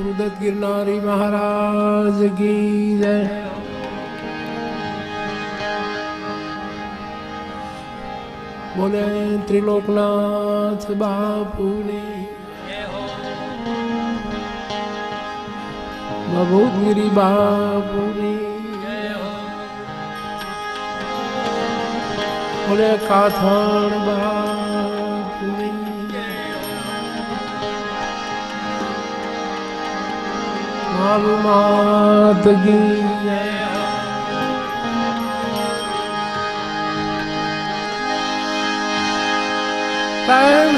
गुरुदत्त गिरनारी महाराज की जय। बोले त्रिलोकनाथ बापू ने भभूतगिरी बापू ने बोले काथाड़ बापू ने मालू मात की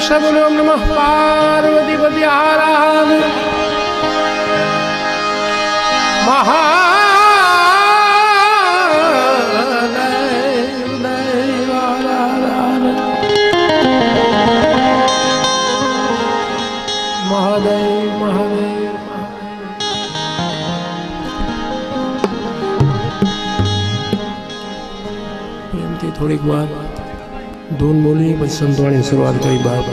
सब लोग नमः पार्वती पति आराध महादेव देव महादेव महादेव प्रेमથી થોડીક વાર ધૂન બોલી પછી સંતવાણી શરૂઆત કરી બાપ।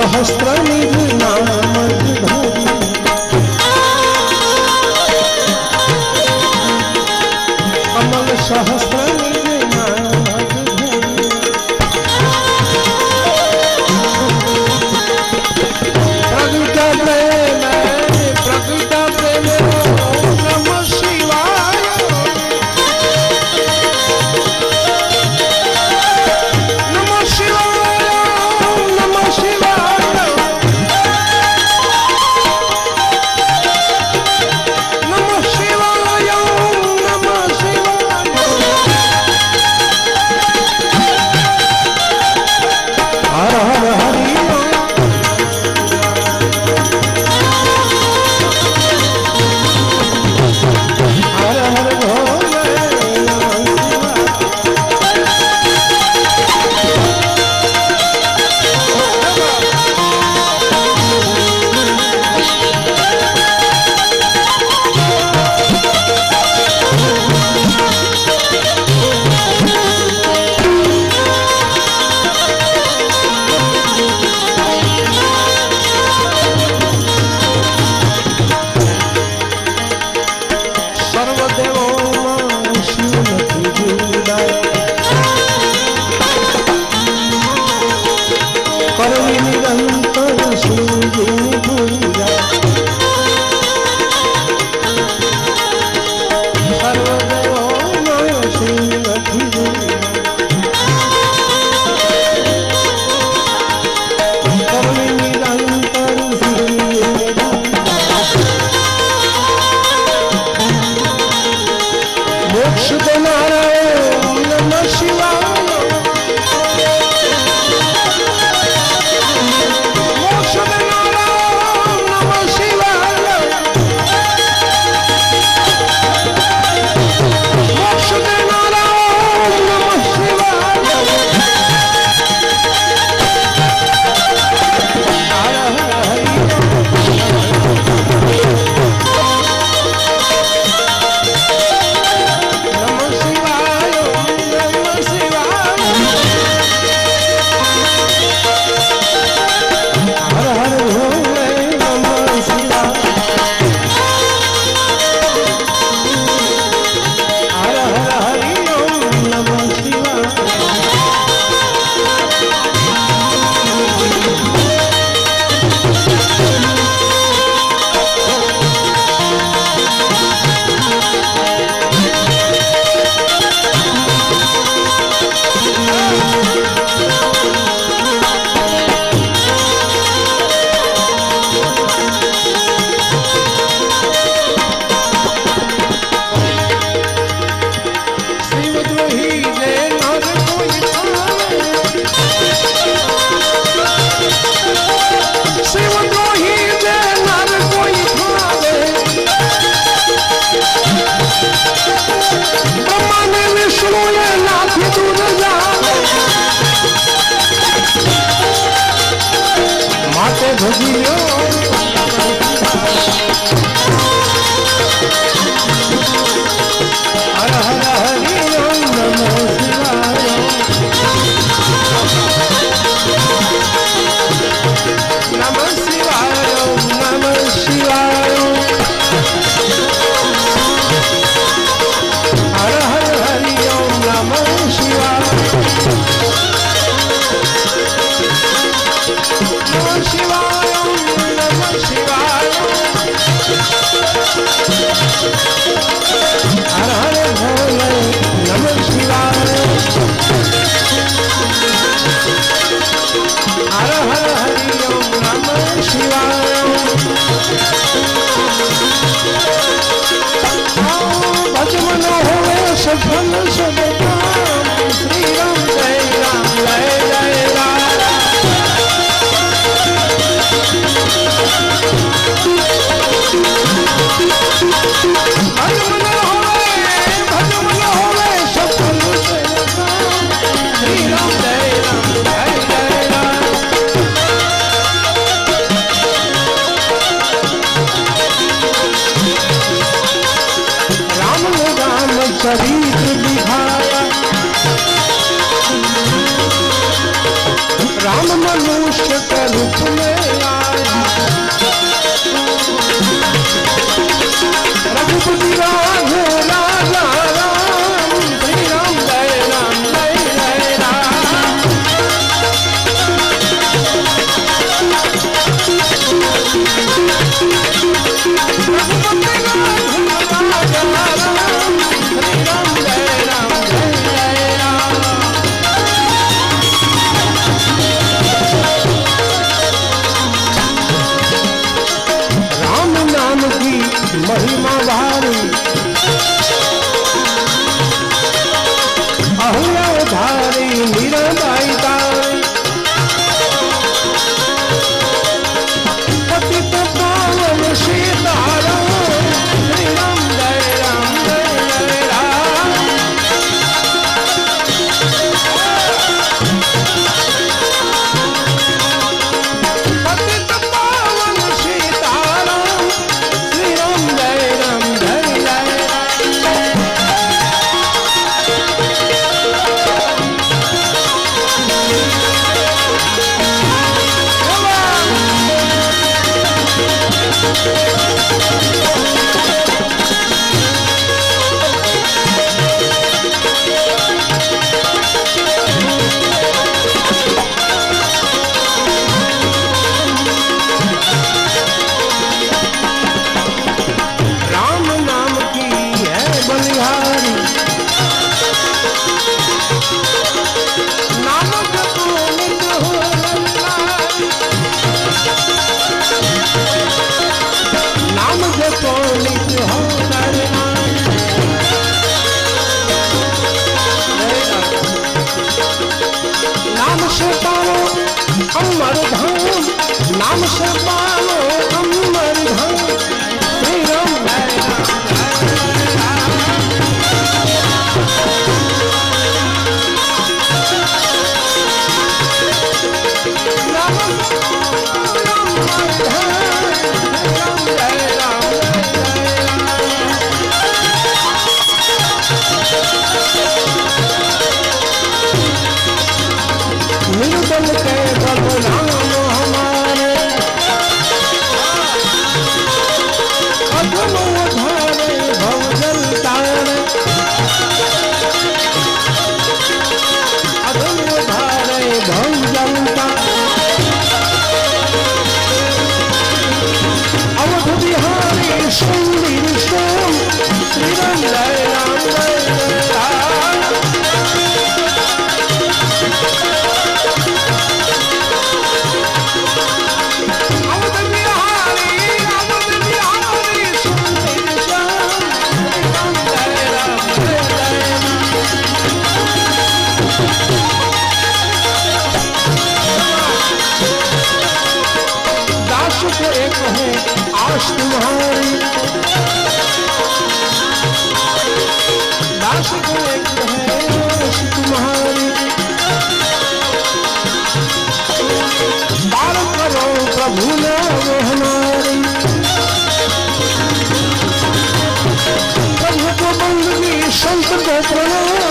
सहस्त्र निज नाम धरि कमल सहस्त्र निज नाम धरि प्रकृत प्रेम नमः शिवाय नमः शिवाय नमः शिवाय नमः शिवाय नमः शिवाय हर हर हरि हर हर भोले सर्वदेवों शिव जुड़ाय करवी निरंतर शिव पूजा सर्वदेवों शिव करवी निरंतर मोक्ष देनारा नमः शिवाय मोक्ष देनारा नमः शिवाय मोक्ष देनारा नमः शिवाय हर हर हरि नमः शिवाय नमः शिवाय हर हर भोले नमः शिवाय हर हर हरि ओम नमः शिवाय शिवद्रोही जे नर कोई थावे शिवद्रोही जे नर कोई थावे ब्रह्मा ने विष्णु ये नाथ दूर जावे माते भजियो हर हर हरि ओम नमः शिवाय नमः शिवाय नमः शिवाय हर हर हरि ओम नमः शिवाय नमः शिवाय नमः शिवाय हर हर भोले नमः शिवाय हर हर हरि ओम नमः शिवाय भजन होवे सफल सब काम श्री राम जय राम चरित्र दिखाया राम मनुष्य कर रूप में आया रघुपति राघो राजा राम श्री राम जय राम। महिमा भारी अहुला भारी मीराबाई तारी पतित पावन सीताराम श्री राम जय राम जय राम। पतित पावन सीताराम श्री राम जय राम जय जय। राम नाम की है बलिहारी नाम जपो नित हो नरनारी। नाम जपो नित हो नरनारी। नाम से पालो अमर धाम नाम से पालो अमर धाम श्री राम जय निर्बल के बलराम हमारे अधम उधारे भवजल तारे अधम उधारे भवजल तारे। अवध बिहारी सुंदर श्याम श्री राम जय राम जय राम। अवध बिहारी सुंदर श्याम श्री राम जय राम जय दास को एक है आश तुम्हारी दास को एक है आश तुम्हारी। पार करो प्रभु नाम हमारी प्रभु को बंदगी संत को प्रणाम